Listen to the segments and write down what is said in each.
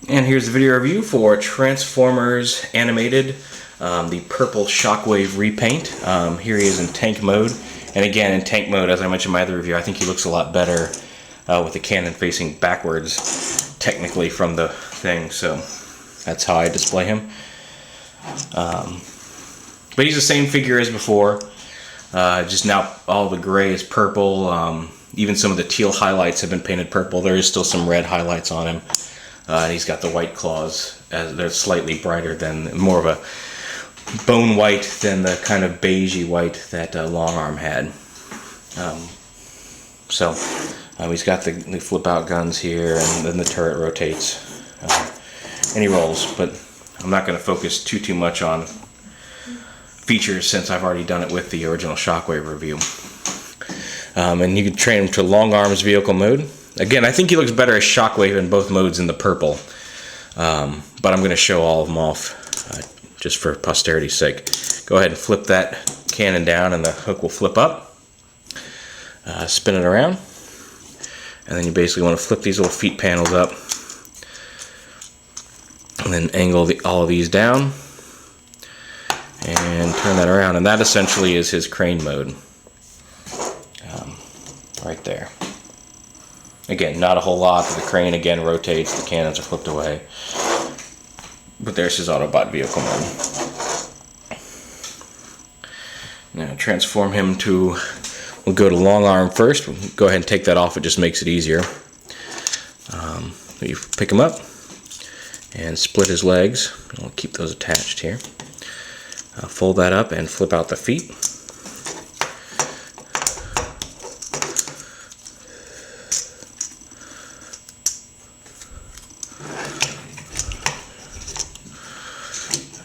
And here's the video review for Transformers Animated, the purple Shockwave repaint. Here he is in tank mode. And again, in tank mode, as I mentioned in my other review, I think he looks a lot better with the cannon facing backwards, technically, from the thing. So that's how I display him. But he's the same figure as before. Just now all the gray is purple. Even some of the teal highlights have been painted purple. There is still some red highlights on him. And he's got the white claws. They're slightly brighter than, more of a bone white than the kind of beigey white that Long Arm had. He's got the flip out guns here, and then the turret rotates. And he rolls, but I'm not going to focus too much on features since I've already done it with the original Shockwave review. And you can train him to Long Arm's vehicle mode. Again, I think he looks better as Shockwave in both modes in the purple. But I'm going to show all of them off just for posterity's sake. Go ahead and flip that cannon down and the hook will flip up. Spin it around. And then you basically want to flip these little feet panels up. And then angle all of these down. And turn that around. And that essentially is his crane mode. Right there. Again, not a whole lot. The crane again rotates, the cannons are flipped away. But there's his Autobot vehicle mode. Now transform him to, we'll go to Long Arm first. We'll go ahead and take that off, it just makes it easier. You pick him up and split his legs. We'll keep those attached here. Fold that up and flip out the feet.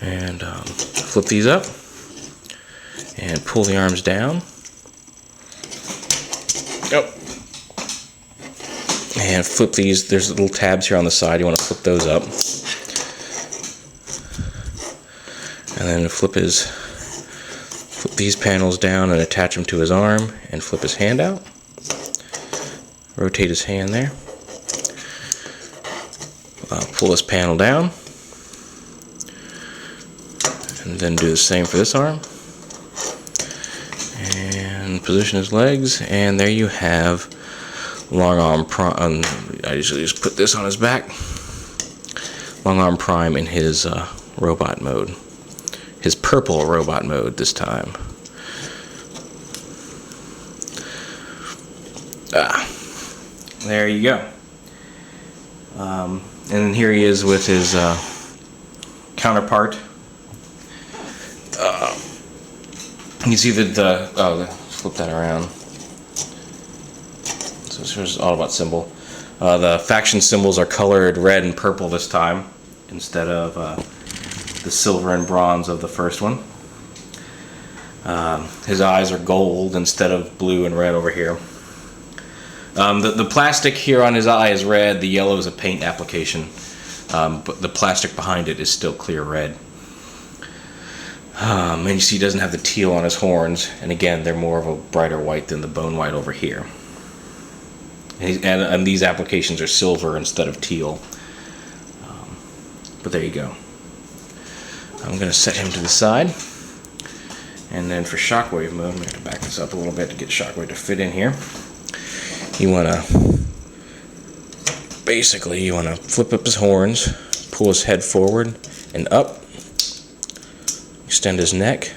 And flip these up and pull the arms down. Oh. And flip these. There's little tabs here on the side. You want to flip those up. And then flip these panels down and attach them to his arm and flip his hand out. Rotate his hand there. Pull this panel down. And then do the same for this arm. And position his legs, and there you have Long Arm Prime. I usually just put this on his back. Long Arm Prime in his robot mode. His purple robot mode this time. There you go. And then here he is with his counterpart. You see that flip that around. So here's the Autobot symbol. The faction symbols are colored red and purple this time, instead of the silver and bronze of the first one. His eyes are gold instead of blue and red over here. The plastic here on his eye is red, the yellow is a paint application, but the plastic behind it is still clear red. And you see he doesn't have the teal on his horns, and again they're more of a brighter white than the bone white over here. And these applications are silver instead of teal. But there you go. I'm going to set him to the side. And then for Shockwave mode, I'm going to have to back this up a little bit to get Shockwave to fit in here. You want to flip up his horns, pull his head forward and up. Extend his neck.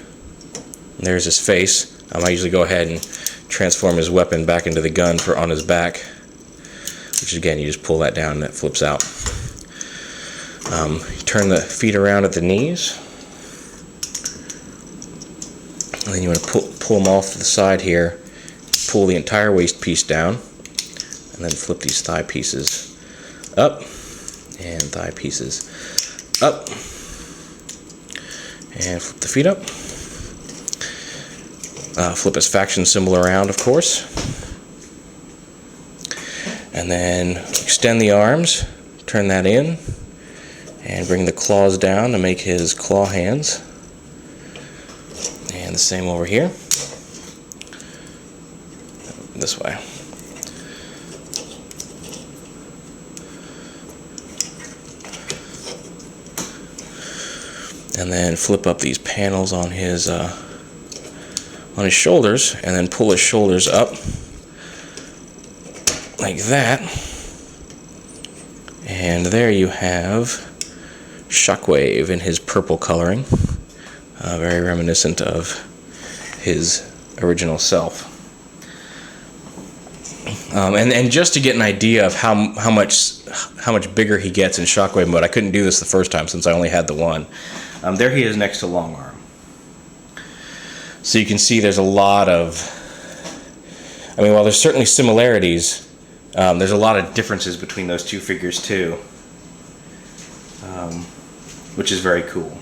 And there's his face. I usually go ahead and transform his weapon back into the gun on his back. Which again, you just pull that down and that flips out. You turn the feet around at the knees. And then you want to pull them off to the side here. Pull the entire waist piece down. And then flip these thigh pieces up. And thigh pieces up. And flip the feet up. Flip his faction symbol around, of course. And then extend the arms, turn that in, and bring the claws down to make his claw hands. And the same over here. This way. and then flip up these panels on his shoulders, and then pull his shoulders up like that. And there you have Shockwave in his purple coloring, very reminiscent of his original self. And just to get an idea of how much bigger he gets in Shockwave mode, I couldn't do this the first time since I only had the one. There he is next to Long Arm. So you can see there's a lot of, I mean, while there's certainly similarities, there's a lot of differences between those two figures too, which is very cool.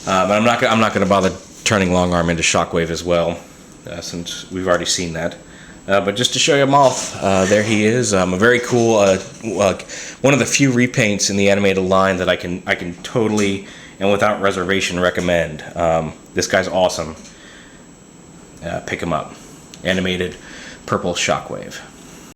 But I'm not going to bother turning Long Arm into Shockwave as well, since we've already seen that. But just to show you Moth, there he is. A very cool, one of the few repaints in the animated line that I can totally and without reservation recommend. This guy's awesome. Pick him up. Animated purple Shockwave.